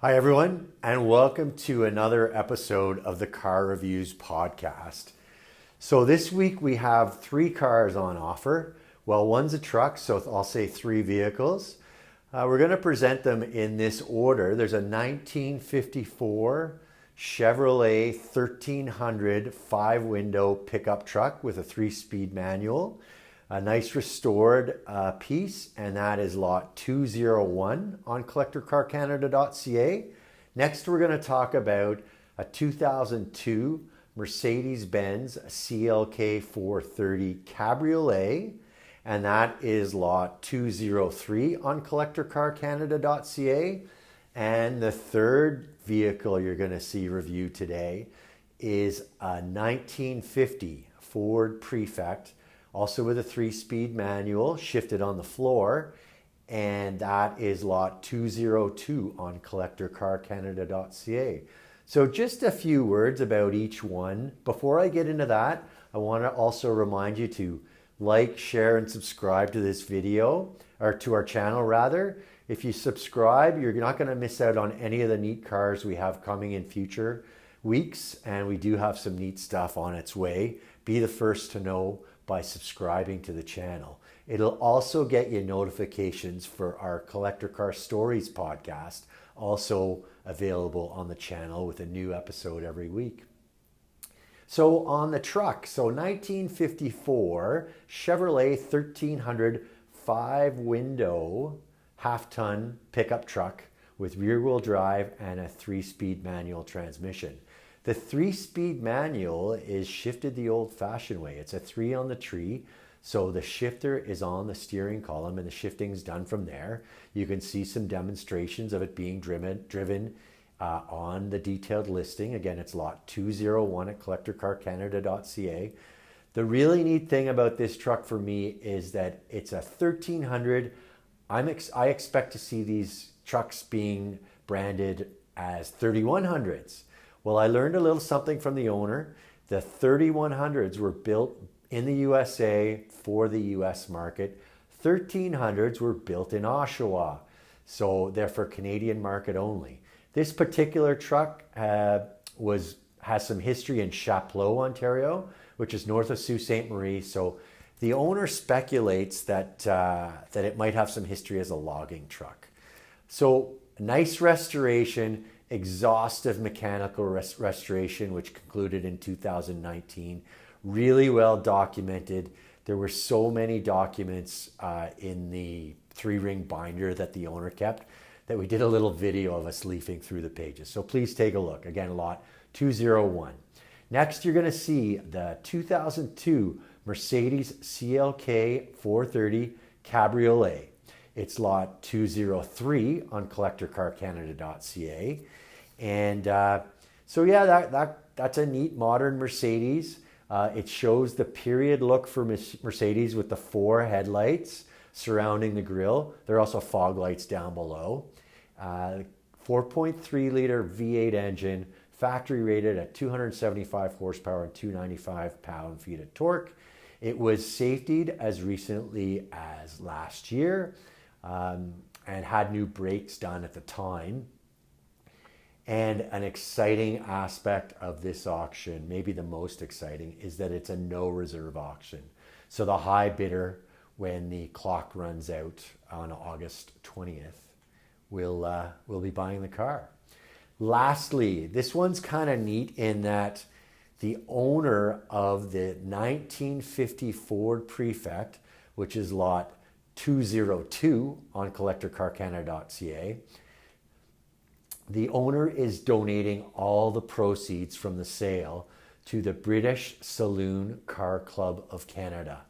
Hi, everyone, and welcome to another episode of the Car Reviews podcast. So this week we have three cars on offer. Well, one's a truck, so I'll say three vehicles. We're going to present them in this order. There's a 1954 Chevrolet 1300 5-window pickup truck with a 3-speed manual. A nice restored piece, and that is lot 201 on CollectorCarCanada.CA. Next, we're going to talk about a 2002 Mercedes-Benz CLK 430 Cabriolet, and that is lot 203 on CollectorCarCanada.CA. And the third vehicle you're going to see reviewed today is a 1950 Ford Prefect, also with a 3-speed manual, shifted on the floor, and that is lot 202 on CollectorCarCanada.CA. So just a few words about each one. Before I get into that, I want to also remind you to like, share, and subscribe to this video, or to our channel rather. If you subscribe, you're not going to miss out on any of the neat cars we have coming in future weeks, and we do have some neat stuff on its way. Be the first to know by subscribing to the channel. It'll also get you notifications for our Collector Car Stories podcast, also available on the channel with a new episode every week. So on the truck, 1954 Chevrolet 1300 5-window half-ton pickup truck with rear-wheel drive and a 3-speed manual transmission. The 3-speed manual is shifted the old-fashioned way. It's a 3 on the tree, so the shifter is on the steering column and the shifting's done from there. You can see some demonstrations of it being driven on the detailed listing. Again, it's lot 201 at CollectorCarCanada.CA. The really neat thing about this truck for me is that it's a 1300. I expect to see these trucks being branded as 3100s. Well, I learned a little something from the owner. The 3100s were built in the USA for the US market. 1300s were built in Oshawa, so they're for Canadian market only. This particular truck has some history in Chapleau, Ontario, which is north of Sault Ste. Marie. So the owner speculates that it might have some history as a logging truck. So nice restoration, exhaustive mechanical restoration, which concluded in 2019. Really well documented. There were so many documents in the 3-ring binder that the owner kept that we did a little video of us leafing through the pages. So please take a look. Again, lot 201. Next, you're going to see the 2002 Mercedes CLK 430 Cabriolet. It's lot 203 on CollectorCarCanada.CA. And so yeah, that's a neat modern Mercedes. It shows the period look for Mercedes with the 4 headlights surrounding the grille. There are also fog lights down below. 4.3 liter V8 engine, factory rated at 275 horsepower and 295 pound-feet of torque. It was safetied as recently as last year and had new brakes done at the time. And an exciting aspect of this auction, maybe the most exciting, is that it's a no reserve auction. So the high bidder, when the clock runs out on August 20th, will be buying the car. Lastly, this one's kind of neat in that the owner of the 1950 Ford Prefect, which is lot 202 on CollectorCarCanada.CA, the owner is donating all the proceeds from the sale to the British Saloon Car Club of Canada.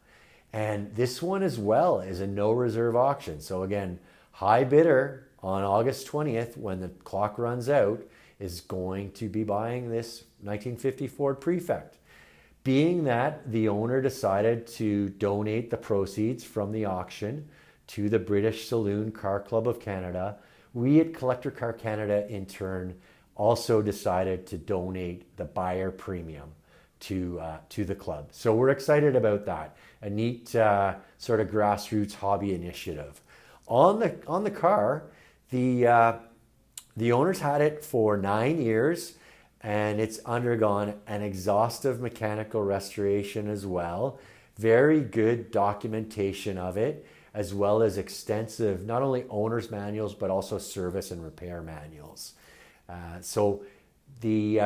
And this one as well is a no reserve auction. So again, high bidder on August 20th, when the clock runs out, is going to be buying this 1950 Ford Prefect. Being that the owner decided to donate the proceeds from the auction to the British Saloon Car Club of Canada, we at Collector Car Canada in turn also decided to donate the buyer premium to the club. So we're excited about that. A neat sort of grassroots hobby initiative. On the car, the The owners had it for 9 years, and it's undergone an exhaustive mechanical restoration as well. Very good documentation of it, as well as extensive, not only owner's manuals, but also service and repair manuals. So the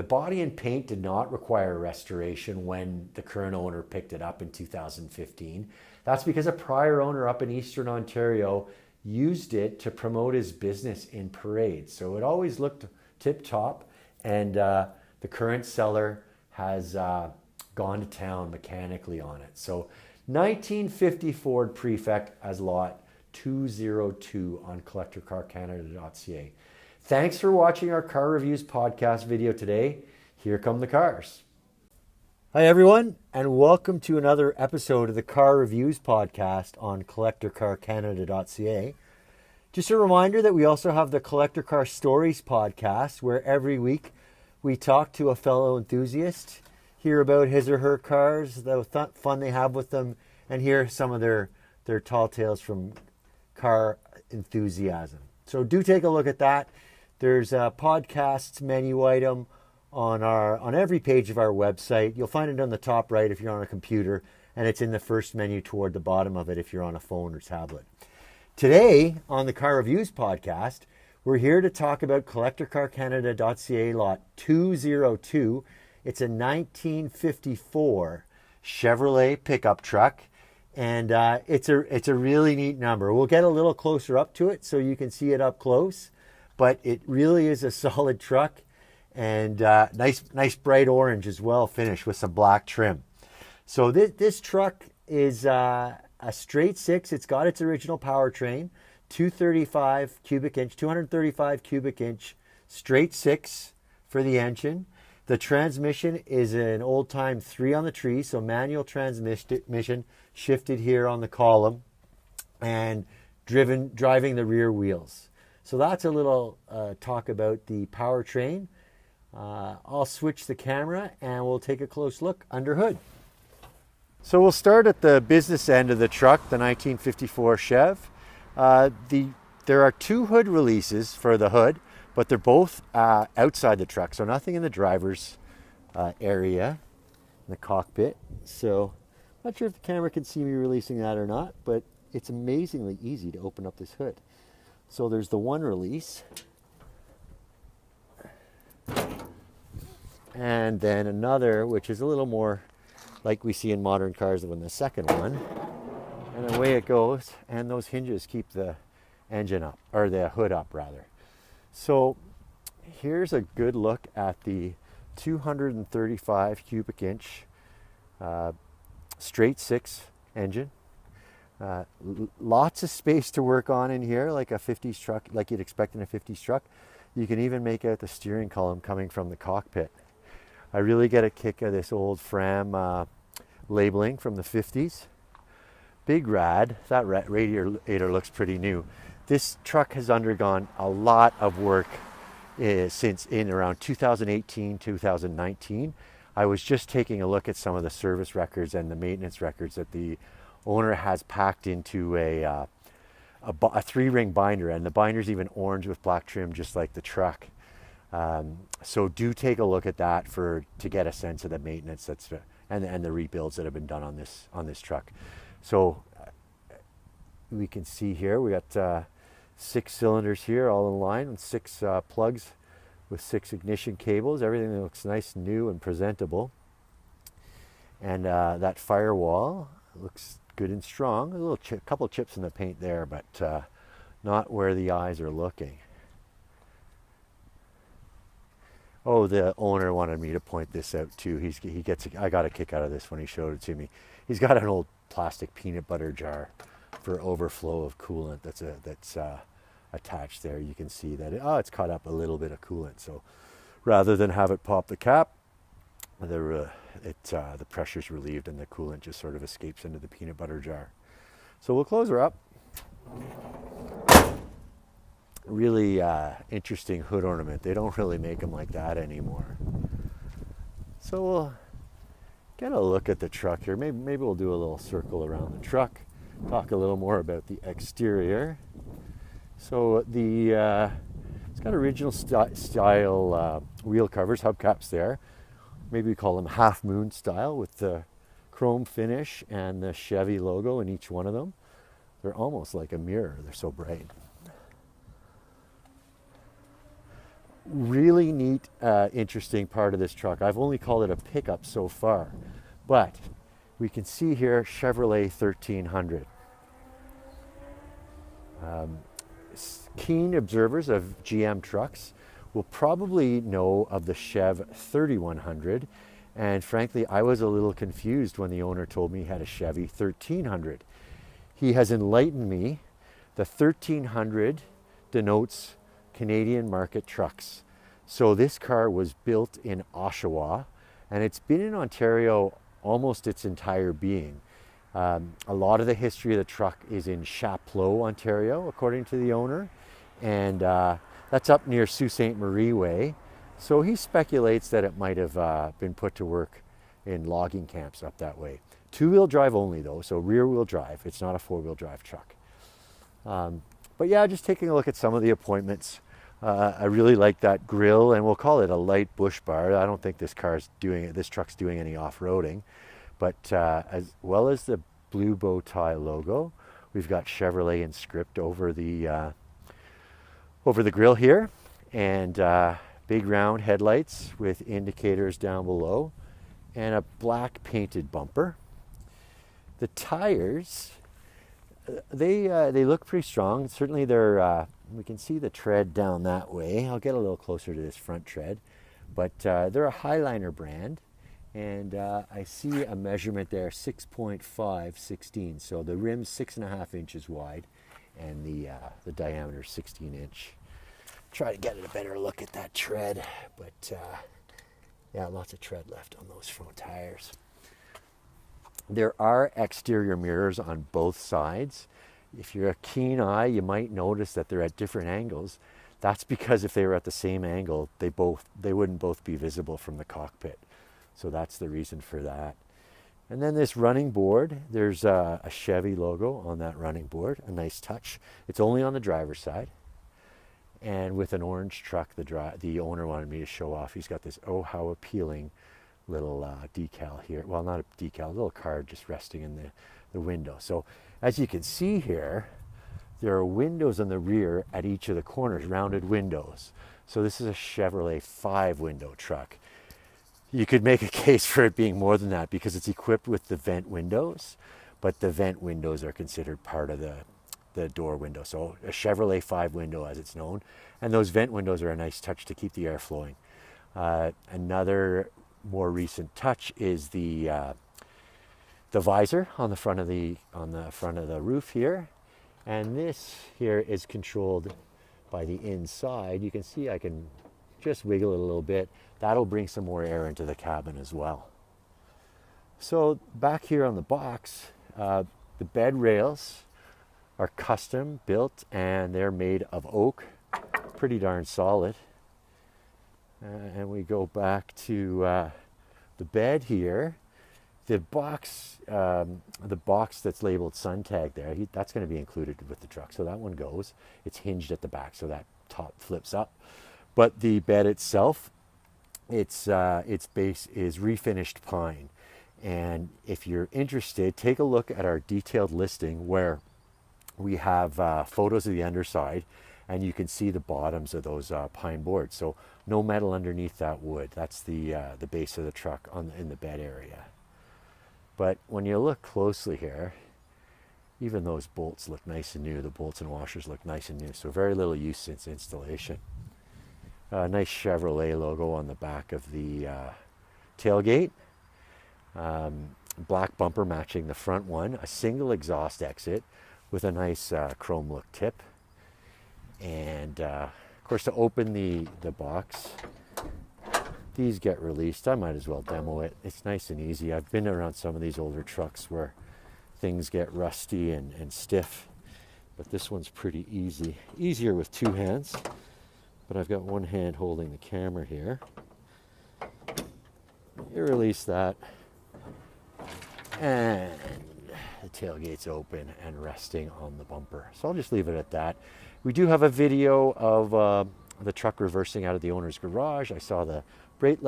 body and paint did not require restoration when the current owner picked it up in 2015. That's because a prior owner up in Eastern Ontario used it to promote his business in parades. So it always looked tip top, and the current seller has gone to town mechanically on it. So 1950 Ford Prefect as lot 202 on CollectorCarCanada.CA. Thanks for watching our car reviews podcast video today. Here come the cars. Hi everyone, and welcome to another episode of the Car Reviews podcast on CollectorCarCanada.CA. Just a reminder that we also have the Collector Car Stories podcast, where every week we talk to a fellow enthusiast, hear about his or her cars, the fun they have with them, and hear some of their tall tales from car enthusiasm. So do take a look at that. There's a podcasts menu item on every page of our website. You'll find it on the top right if you're on a computer, and it's in the first menu toward the bottom of it if you're on a phone or tablet. Today on the Car Reviews podcast, we're here to talk about CollectorCarCanada.CA lot 202. It's a 1954 Chevrolet pickup truck, and it's a really neat number. We'll get a little closer up to it so you can see it up close, but it really is a solid truck, and nice bright orange as well, finished with some black trim. So this truck is a straight six. It's got its original powertrain, 235 cubic inch, straight six for the engine. The transmission is an old-time 3 on the tree, so manual transmission shifted here on the column and driving the rear wheels. So that's a little talk about the powertrain. I'll switch the camera and we'll take a close look under hood. So we'll start at the business end of the truck, the 1954 Chev. There are 2 hood releases for the hood, but they're both outside the truck, so nothing in the driver's area, in the cockpit. So I'm not sure if the camera can see me releasing that or not, but it's amazingly easy to open up this hood. So there's the one release, and then another, which is a little more like we see in modern cars than the second one. And away it goes, and those hinges keep the engine up, or the hood up rather. So here's a good look at the 235 cubic inch straight six engine. Lots of space to work on in here, like a 50s truck, like you'd expect in a 50s truck. You can even make out the steering column coming from the cockpit. I really get a kick of this old Fram labeling from the 50s. Big rad. That radiator looks pretty new. This truck has undergone a lot of work since in around 2018, 2019. I was just taking a look at some of the service records and the maintenance records that the owner has packed into a 3-ring binder, and the binder's even orange with black trim, just like the truck. So do take a look at that to get a sense of the maintenance and the rebuilds that have been done on this truck. So we can see here we got 6 cylinders here, all in line, and 6 plugs with 6 ignition cables. Everything looks nice, new, and presentable. And that firewall looks good and strong. A little couple chips in the paint there, but not where the eyes are looking. Oh, the owner wanted me to point this out too. I got a kick out of this when he showed it to me. He's got an old plastic peanut butter jar for overflow of coolant that's attached there. You can see that it's caught up a little bit of coolant. So rather than have it pop the cap, the pressure's relieved and the coolant just sort of escapes into the peanut butter jar. So we'll close her up. Really interesting hood ornament. They don't really make them like that anymore. So we'll get a look at the truck here. Maybe we'll do a little circle around the truck, talk a little more about the exterior. So the It's got original style wheel covers, hubcaps there. Maybe we call them half moon style with the chrome finish and the Chevy logo in each one of them. They're almost like a mirror, they're so bright. Really neat, interesting part of this truck. I've only called it a pickup so far, but we can see here Chevrolet 1300. Keen observers of GM trucks will probably know of the Chev 3100, and frankly I was a little confused when the owner told me he had a Chevy 1300. He has enlightened me. The 1300 denotes Canadian market trucks. So this car was built in Oshawa, and it's been in Ontario almost its entire being. A lot of the history of the truck is in Chapleau, Ontario, according to the owner, and that's up near Sault Ste. Marie Way. So he speculates that it might have been put to work in logging camps up that way. Two-wheel drive only though, so rear-wheel drive. It's not a four-wheel drive truck. But yeah, just taking a look at some of the appointments. I really like that grille, and we'll call it a light bush bar. I don't think this truck's doing any off-roading. But as well as the blue bow tie logo, we've got Chevrolet in script over the grill here, and big round headlights with indicators down below, and a black painted bumper. The tires, they look pretty strong. Certainly they're we can see the tread down that way. I'll get a little closer to this front tread, but they're a Highliner brand. And I see a measurement there, 6.516. So the rim's 6.5 inches wide, and the diameter 16 inch. Try to get a better look at that tread, but yeah, lots of tread left on those front tires. There are exterior mirrors on both sides. If you're a keen eye, you might notice that they're at different angles. That's because if they were at the same angle, they wouldn't both be visible from the cockpit. So that's the reason for that. And then this running board, there's a Chevy logo on that running board, a nice touch. It's only on the driver's side. And with an orange truck, the owner wanted me to show off. He's got this oh how appealing little decal here. Well, not a decal, a little card just resting in the window. So as you can see here, there are windows on the rear at each of the corners, rounded windows. So this is a Chevrolet 5-window truck. You could make a case for it being more than that because it's equipped with the vent windows, but the vent windows are considered part of the door window. So a Chevrolet 5 window as it's known, and those vent windows are a nice touch to keep the air flowing. Another more recent touch is the visor on the front of the roof here, and this here is controlled by the inside. You can see I can just wiggle it a little bit. That'll bring some more air into the cabin as well. So back here on the box, the bed rails are custom built and they're made of oak, pretty darn solid. And we go back to the bed here. The box that's labeled Sun Tag there, that's going to be included with the truck. So that one goes. It's hinged at the back, so that top flips up. But the bed itself, its base is refinished pine. And if you're interested, take a look at our detailed listing where we have photos of the underside, and you can see the bottoms of those pine boards. So no metal underneath that wood. That's the base of the truck in the bed area. But when you look closely here, even those bolts look nice and new. The bolts and washers look nice and new. So very little use since installation. Nice Chevrolet logo on the back of the tailgate. Black bumper matching the front one. A single exhaust exit with a nice chrome look tip. And of course, to open the box, these get released. I might as well demo it. It's nice and easy. I've been around some of these older trucks where things get rusty and stiff, but this one's pretty easy. Easier with two hands, but I've got one hand holding the camera here. You release that, and the tailgate's open and resting on the bumper. So I'll just leave it at that. We do have a video of the truck reversing out of the owner's garage. I saw the brake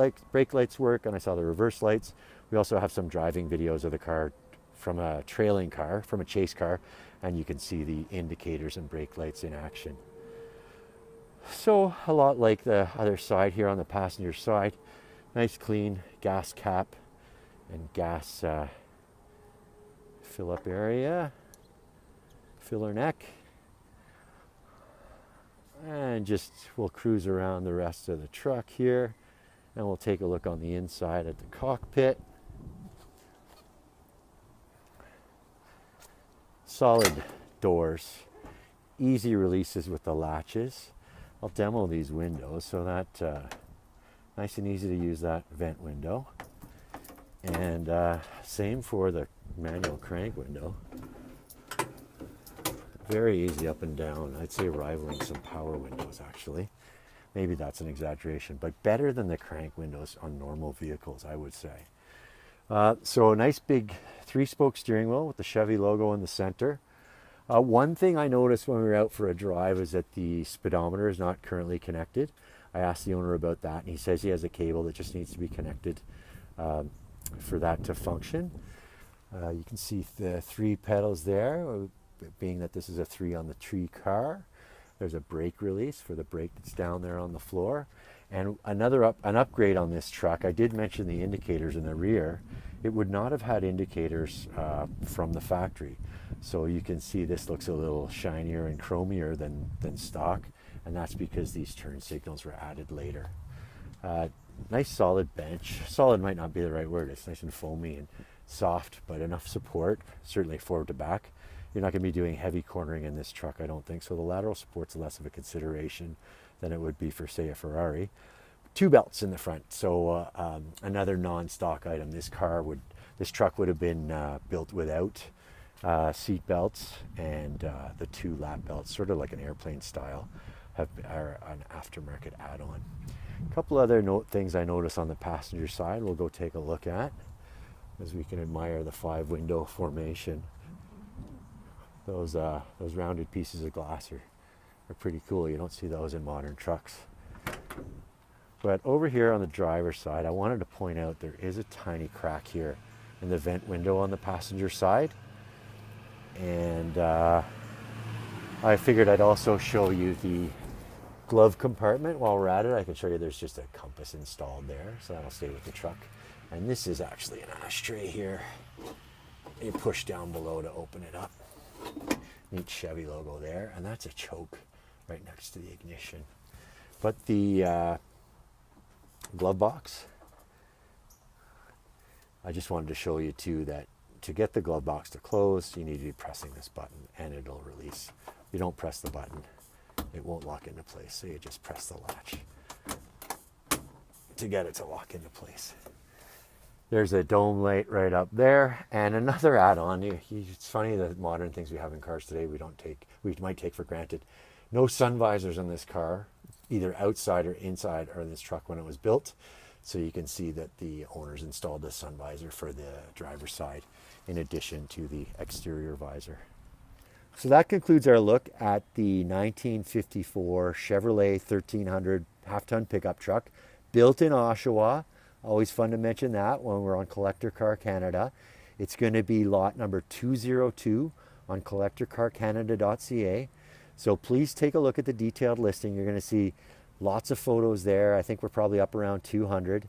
lights work, and I saw the reverse lights. We also have some driving videos of the car from a trailing car, from a chase car, and you can see the indicators and brake lights in action. So a lot like the other side here on the passenger side. Nice clean gas cap and gas fill up area, filler neck. And just we'll cruise around the rest of the truck here, and we'll take a look on the inside at the cockpit. Solid doors, easy releases with the latches. I'll demo these windows so that nice and easy to use that vent window. And same for the manual crank window. Very easy up and down. I'd say rivaling some power windows actually. Maybe that's an exaggeration, but better than the crank windows on normal vehicles, I would say. So a nice big 3-spoke steering wheel with the Chevy logo in the center. One thing I noticed when we were out for a drive is that the speedometer is not currently connected. I asked the owner about that, and he says he has a cable that just needs to be connected for that to function. You can see the 3 pedals there, being that this is a 3 on the tree car. There's a brake release for the brake that's down there on the floor. And an upgrade on this truck, I did mention the indicators in the rear. It would not have had indicators from the factory. So you can see this looks a little shinier and chromier than stock, and that's because these turn signals were added later. Nice solid bench. Solid might not be the right word. It's nice and foamy and soft, but enough support, certainly forward to back. You're not going to be doing heavy cornering in this truck, I don't think, so the lateral support's less of a consideration than it would be for, say, a Ferrari. 2 belts in the front, so another non-stock item. This truck would have been built without seat belts, and the 2 lap belts, sort of like an airplane style, are an aftermarket add-on. A couple other things I noticed on the passenger side we'll go take a look at as we can admire the 5-window formation. Those rounded pieces of glass are pretty cool. You don't see those in modern trucks. But over here on the driver's side, I wanted to point out there is a tiny crack here in the vent window on the passenger side. And I figured I'd also show you the glove compartment. While we're at it, I can show you there's just a compass installed there, so that'll stay with the truck. And this is actually an ashtray here. You push down below to open it up. Neat Chevy logo there, and that's a choke right next to the ignition. But the glove box, I just wanted to show you too that to get the glove box to close, you need to be pressing this button and it'll release. You don't press the button, it won't lock into place, so you just press the latch to get it to lock into place. There's a dome light right up there, and another add-on. It's funny the modern things we have in cars today we might take for granted. No sun visors in this car, either outside or inside, or in this truck when it was built. So you can see that the owners installed a sun visor for the driver's side in addition to the exterior visor. So that concludes our look at the 1954 Chevrolet 1300 half-ton pickup truck built in Oshawa. Always fun to mention that when we're on Collector Car Canada. It's going to be lot number 202 on CollectorCarCanada.CA. So please take a look at the detailed listing. You're going to see lots of photos there. I think we're probably up around 200.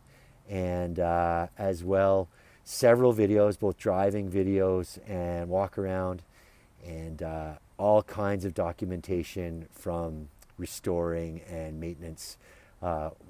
And as well, several videos, both driving videos and walk around, and all kinds of documentation from restoring and maintenance.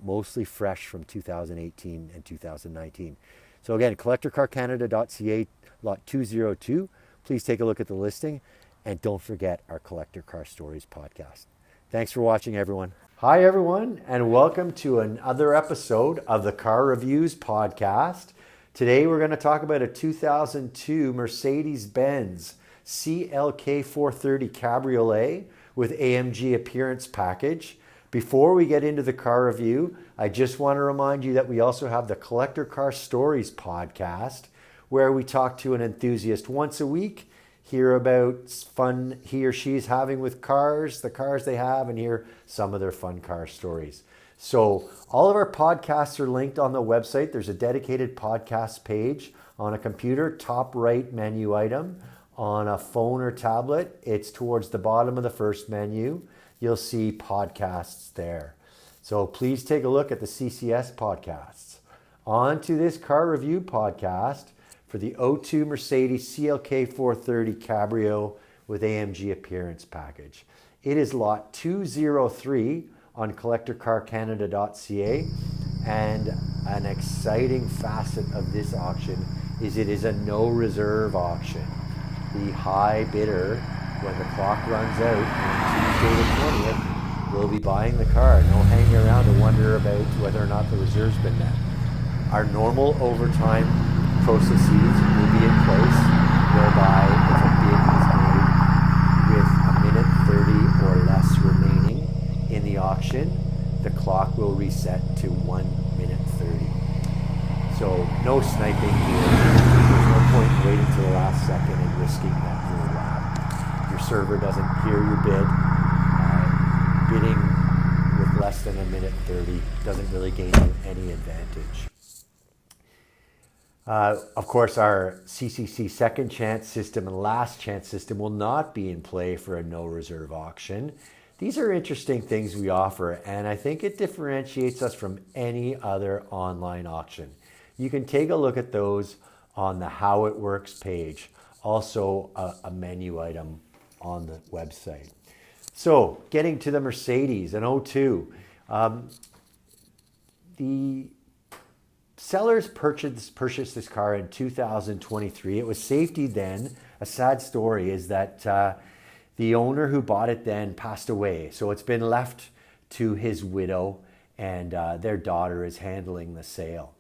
Mostly fresh from 2018 and 2019. So again, CollectorCarCanada.CA, lot 202. Please take a look at the listing, and don't forget our Collector Car Stories podcast. Thanks for watching, everyone. Hi, everyone, and welcome to another episode of the Car Reviews podcast. Today, we're going to talk about a 2002 Mercedes-Benz CLK 430 Cabriolet with AMG appearance package. Before we get into the car review, I just want to remind you that we also have the Collector Car Stories podcast, where we talk to an enthusiast once a week hear about fun he or she is having with cars, the cars they have, and hear some of their fun car stories. So all of our podcasts are linked on the website. There's a dedicated podcast page on a computer, top right menu item. On a phone or tablet, it's towards the bottom of the first menu. You'll see podcasts there. So please take a look at the CCS podcasts. On to this car review podcast for the 02 Mercedes CLK 430 Cabrio with AMG appearance package. It is lot 203 on CollectorCarCanada.CA, and an exciting facet of this auction is it is a no reserve auction. The high bidder, when the clock runs out on Tuesday the 20th, will be buying the car. No hanging around to wonder about whether or not the reserve's been met. Our normal overtime processes will be in place, whereby if a bid is made with a minute 30 or less remaining in the auction, the clock will reset to 1 minute 30. So no sniping here. There's no point waiting till the last second and risking that your server doesn't hear your bid. Bidding with less than a minute 30 doesn't really gain you any advantage. Of course, our CCC second chance system and last chance system will not be in play for a no reserve auction. These are interesting things we offer, and I think it differentiates us from any other online auction. You can take a look at those on the How It Works page, also a menu item on the website. So getting to the Mercedes, an 02. The sellers purchased this car in 2023. It was safety then. A sad story is that the owner who bought it then passed away. So it's been left to his widow, and their daughter is handling the sale.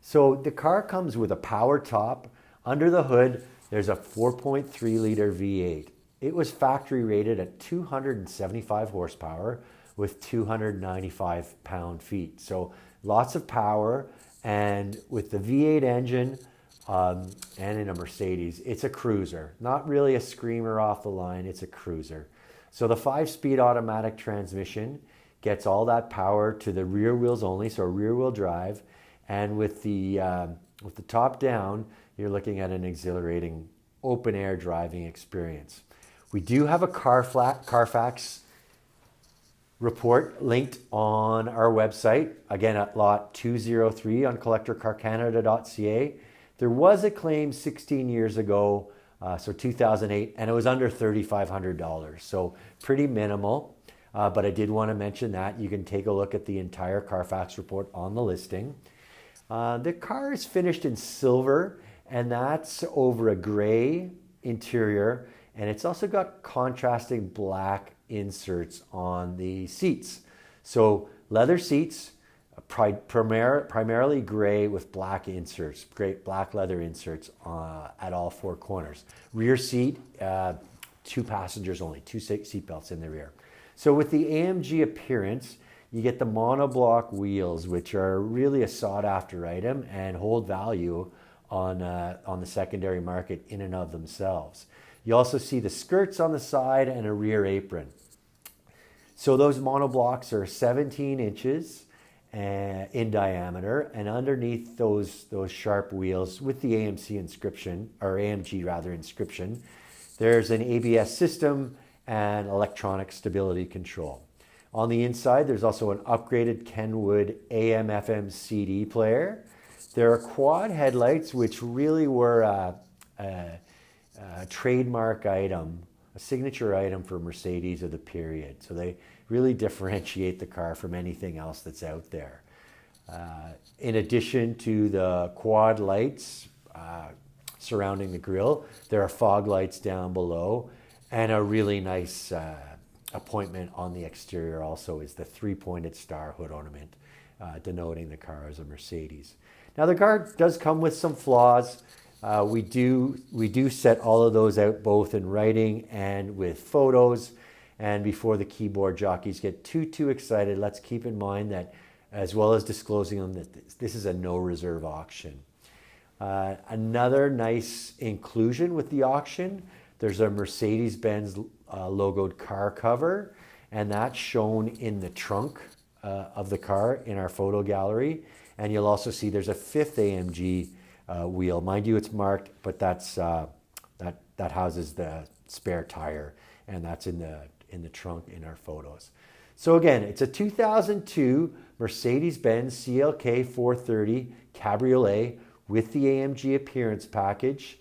So the car comes with a power top. Under the hood, there's a 4.3 liter V8. It was factory rated at 275 horsepower with 295 pound-feet. So lots of power, and with the V8 engine and in a Mercedes, it's a cruiser. Not really a screamer off the line, it's a cruiser. So the 5-speed automatic transmission gets all that power to the rear wheels only, so rear wheel drive. And with the top down, you're looking at an exhilarating open air driving experience. We do have a Carfax report linked on our website, again at lot 203 on CollectorCarCanada.CA. There was a claim 16 years ago, so 2008, and it was under $3,500, so pretty minimal. But I did want to mention that. You can take a look at the entire Carfax report on the listing. The car is finished in silver, and that's over a gray interior, and it's also got contrasting black inserts on the seats. So leather seats, primarily gray with black inserts, great black leather inserts at all four corners. Rear seat, 2 passengers only, 2 seat belts in the rear. So with the AMG appearance, you get the monoblock wheels, which are really a sought-after item and hold value on the secondary market in and of themselves. You also see the skirts on the side and a rear apron. So those monoblocks are 17 inches in diameter, and underneath those sharp wheels with the AMG inscription, there's an ABS system and electronic stability control. On the inside, there's also an upgraded Kenwood AM/FM CD player. There are quad headlights, which really were a trademark item, a signature item for Mercedes of the period. So they really differentiate the car from anything else that's out there. In addition to the quad lights surrounding the grille, there are fog lights down below, and a really nice appointment on the exterior also is the 3-pointed star hood ornament, denoting the car as a Mercedes. Now the car does come with some flaws. We do set all of those out both in writing and with photos. And before the keyboard jockeys get too excited, let's keep in mind that, as well as disclosing them, that this is a no reserve auction. Another nice inclusion with the auction, there's a Mercedes-Benz logoed car cover, and that's shown in the trunk of the car in our photo gallery. And you'll also see there's a 5th AMG wheel. Mind you, it's marked, but that's that houses the spare tire, and that's in the trunk in our photos. So again, it's a 2002 Mercedes-Benz CLK 430 Cabriolet with the AMG appearance package.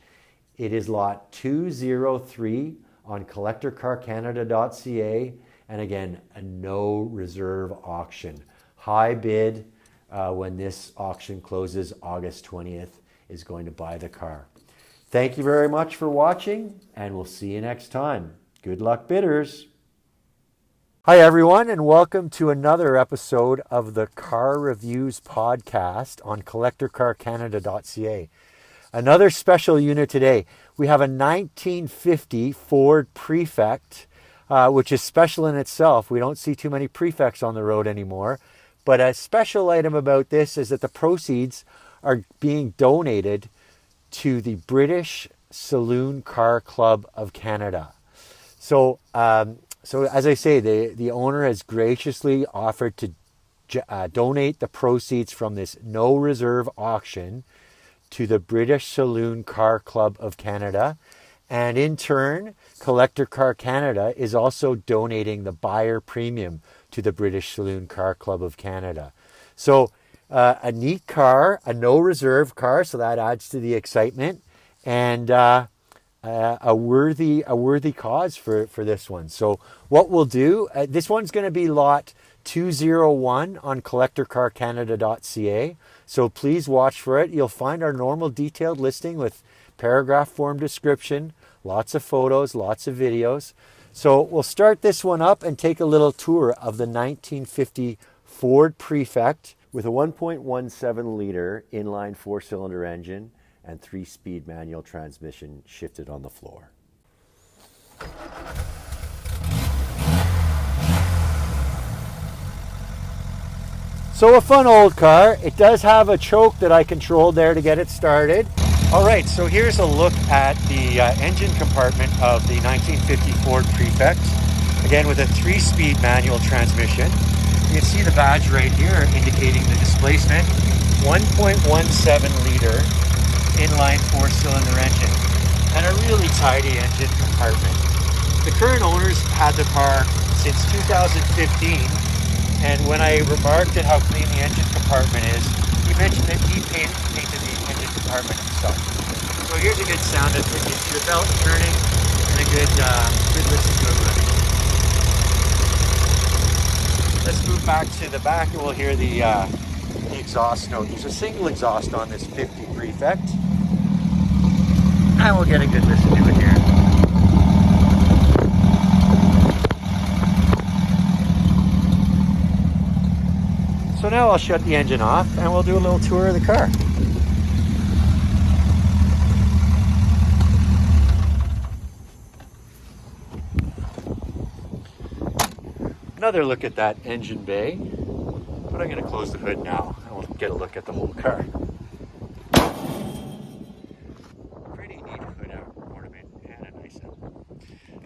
It is lot 203 on CollectorCarCanada.CA, and again, a no reserve auction. High bid when this auction closes August 20th is going to buy the car. Thank you very much for watching, and we'll see you next time. Good luck, bidders. Hi, everyone, and welcome to another episode of the Car Reviews podcast on CollectorCarCanada.CA. Another special unit today. We have a 1950 Ford Prefect, which is special in itself. We don't see too many Prefects on the road anymore. But a special item about this is that the proceeds are being donated to the British Saloon Car Club of Canada. So as I say, the owner has graciously offered to donate the proceeds from this no reserve auction to the British Saloon Car Club of Canada. And in turn, Collector Car Canada is also donating the buyer premium to the British Saloon Car Club of Canada. So a neat car, a no reserve car, so that adds to the excitement, and a worthy cause for this one. So what we'll do, this one's going to be lot 201 on CollectorCarCanada.CA. So please watch for it. You'll find our normal detailed listing with paragraph form description, lots of photos, lots of videos. So we'll start this one up and take a little tour of the 1950 Ford Prefect with a 1.17 liter inline 4-cylinder engine and 3-speed manual transmission shifted on the floor. So a fun old car. It does have a choke that I controlled there to get it started. All right, so here's a look at the engine compartment of the 1950 Ford Prefect. Again, with a 3-speed manual transmission. You can see the badge right here indicating the displacement. 1.17 liter inline 4-cylinder engine, and a really tidy engine compartment. The current owners had the car since 2015, and when I remarked at how clean the engine compartment is, he mentioned that he painted the engine compartment himself. So here's a good sound of your belt turning and a good listen to it running. Let's move back to the back and we'll hear the exhaust note. There's a single exhaust on this 50 Prefect, and we'll get a good listen to it here. So now I'll shut the engine off and we'll do a little tour of the car. Another look at that engine bay, but I'm going to close the hood now and we'll get a look at the whole car. Pretty neat hood ornament and a nice one.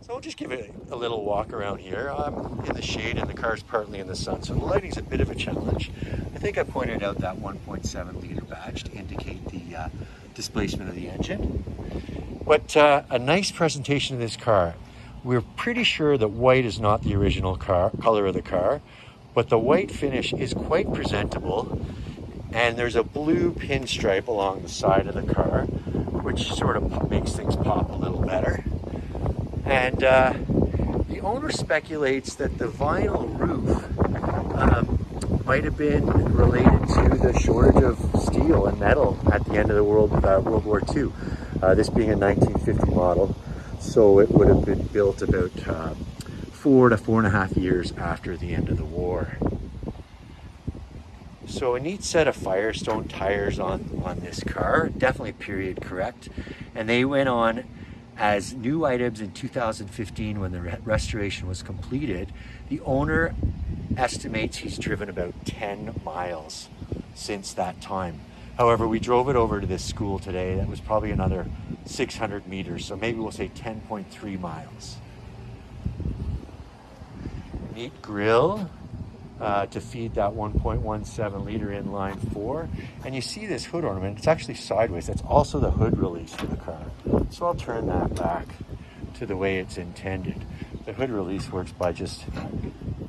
So we'll just give it a little walk around here. I'm in the shade and the car's partly in the sun, so the lighting's a bit of a challenge. I think I pointed out that 1.7 liter badge to indicate the displacement of the engine. But a nice presentation of this car. We're pretty sure that white is not the original color of the car, but the white finish is quite presentable, and there's a blue pinstripe along the side of the car, which sort of makes things pop a little better. And the owner speculates that the vinyl roof might have been related to the shortage of steel and metal at the end of the World War II. This being a 1950 model. So it would have been built about 4 to 4.5 years after the end of the war. So a neat set of Firestone tires on this car, definitely period correct. And they went on as new items in 2015 when the restoration was completed. The owner estimates he's driven about 10 miles since that time. However, we drove it over to this school today. That was probably another 600 meters, so maybe we'll say 10.3 miles. Neat grill to feed that 1.17 liter inline 4. And you see this hood ornament, it's actually sideways. That's also the hood release for the car. So I'll turn that back to the way it's intended. The hood release works by just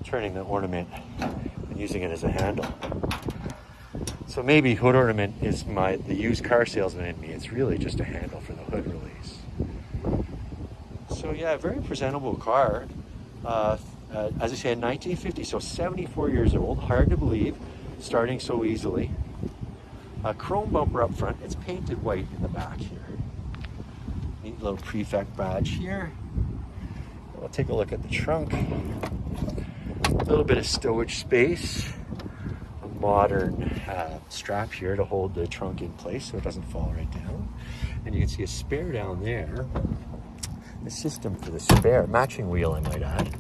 turning the ornament and using it as a handle. So maybe hood ornament is the used car salesman in me. It's really just a handle for the hood release. So yeah, very presentable car. As I say, in 1950, so 74 years old. Hard to believe, starting so easily. A chrome bumper up front. It's painted white in the back here. Neat little Prefect badge here. We'll take a look at the trunk. A little bit of stowage space. A modern strap here to hold the trunk in place so it doesn't fall right down. And you can see a spare down there. The system for the spare, matching wheel I might add.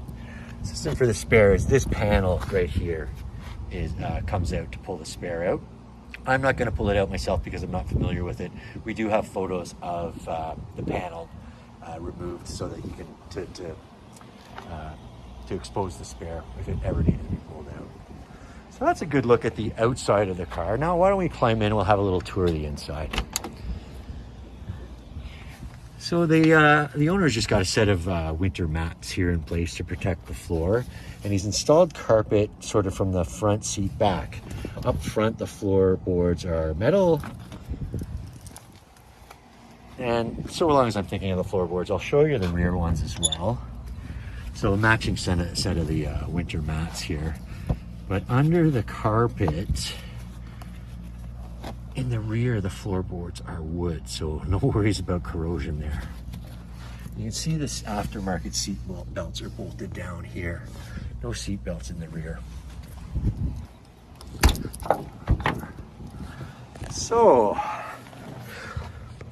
System for the spare is this panel right here comes out to pull the spare out. I'm not going to pull it out myself because I'm not familiar with it. We do have photos of the panel removed so that you can to expose the spare if it ever needed to be pulled out. So that's a good look at the outside of the car. Now why don't we climb in? We'll have a little tour of the inside. So the owner's just got a set of winter mats here in place to protect the floor, and he's installed carpet sort of from the front seat back. Up front, the floorboards are metal, and so long as I'm thinking of the floorboards, I'll show you the rear ones as well. So a matching set of the winter mats here, but under the carpet, in the rear, the floorboards are wood, so no worries about corrosion there. You can see this aftermarket seat belts are bolted down here. No seat belts in the rear. So,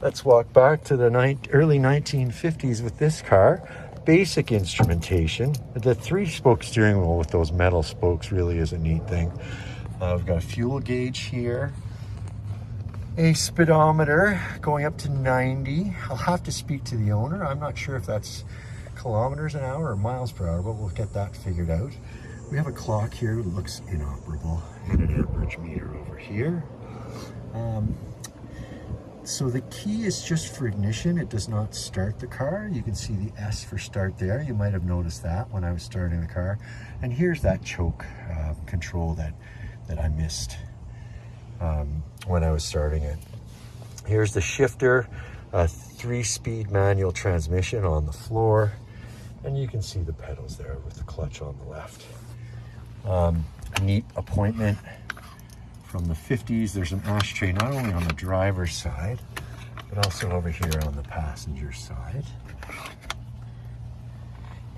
let's walk back to the early 1950s with this car. Basic instrumentation. The 3-spoke steering wheel with those metal spokes really is a neat thing. We've got a fuel gauge here. A speedometer going up to 90. I'll have to speak to the owner. I'm not sure if that's kilometers an hour or miles per hour, but we'll get that figured out. We have a clock here that looks inoperable and an amperage meter over here. So the key is just for ignition. It does not start the car. You can see the S for start there. You might have noticed that when I was starting the car. And here's that choke control that I missed when I was starting it. Here's the shifter, a 3-speed manual transmission on the floor, and you can see the pedals there with the clutch on the left. A neat appointment from the 50s. There's an ashtray not only on the driver's side, but also over here on the passenger side.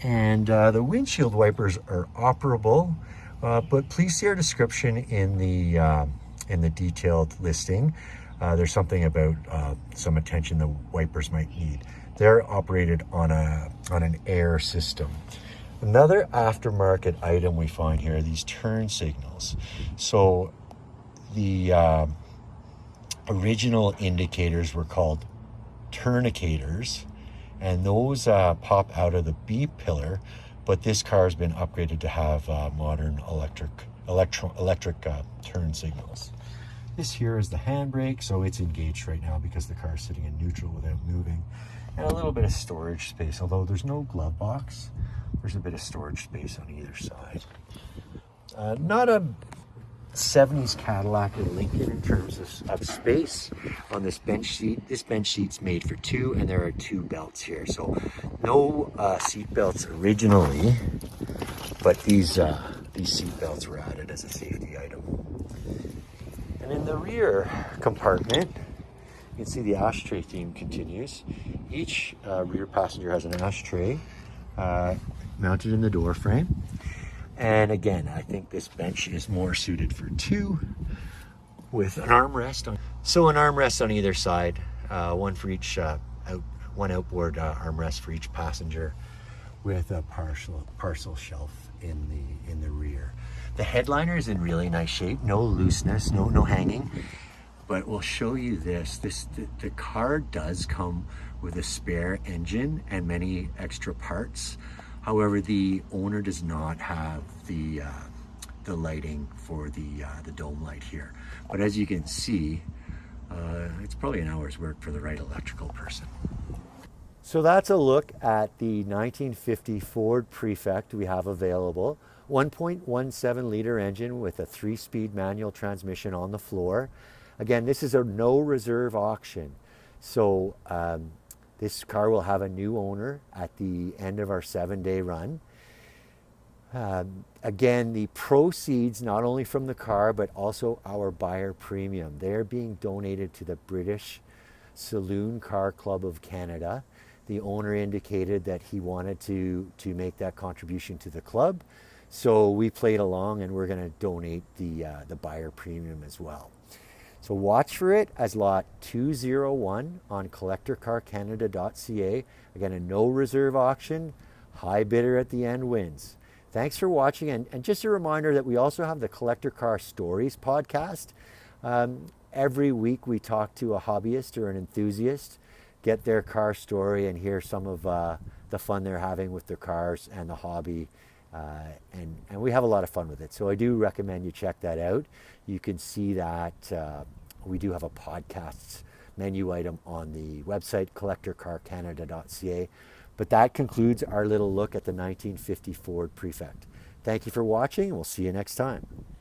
And the windshield wipers are operable, but please see our description in the detailed listing. There's something about some attention the wipers might need. They're operated on an air system. Another aftermarket item we find here are these turn signals. So the original indicators were called tournicators, and those pop out of the B pillar, but this car has been upgraded to have modern electric turn signals. This here is the handbrake, so it's engaged right now because the car is sitting in neutral without moving. And a little bit of storage space, although there's no glove box. There's a bit of storage space on either side. Not a 70s Cadillac or Lincoln in terms of space on this bench seat. This bench seat's made for 2, and there are 2 belts here. So no seat belts originally, but these seat belts were added as a safety item. And in the rear compartment, you can see the ashtray theme continues. Each rear passenger has an ashtray mounted in the door frame. And again, I think this bench is more suited for 2 with an armrest on. So an armrest on either side, one for each one outboard armrest for each passenger, with a parcel shelf in the rear. The headliner is in really nice shape, no looseness, no hanging. but we'll show you this. The car does come with a spare engine and many extra parts. However, the owner does not have the lighting for the dome light here. But as you can see, it's probably an hour's work for the right electrical person. So that's a look at the 1950 Ford Prefect we have available. 1.17 liter engine with a 3-speed manual transmission on the floor. Again, this is a no reserve auction. So this car will have a new owner at the end of our 7-day run. Again, the proceeds, not only from the car, but also our buyer premium, they're being donated to the British Saloon Car Club of Canada. The owner indicated that he wanted to make that contribution to the club. So we played along, and we're going to donate the buyer premium as well. So watch for it as lot 201 on CollectorCarCanada.CA. Again, a no reserve auction, high bidder at the end wins. Thanks for watching, and just a reminder that we also have the Collector Car Stories podcast. Every week we talk to a hobbyist or an enthusiast, get their car story and hear some of the fun they're having with their cars and the hobby. And we have a lot of fun with it. So I do recommend you check that out. You can see that we do have a podcasts menu item on the website, CollectorCarCanada.CA. But that concludes our little look at the 1950 Ford Prefect. Thank you for watching, and we'll see you next time.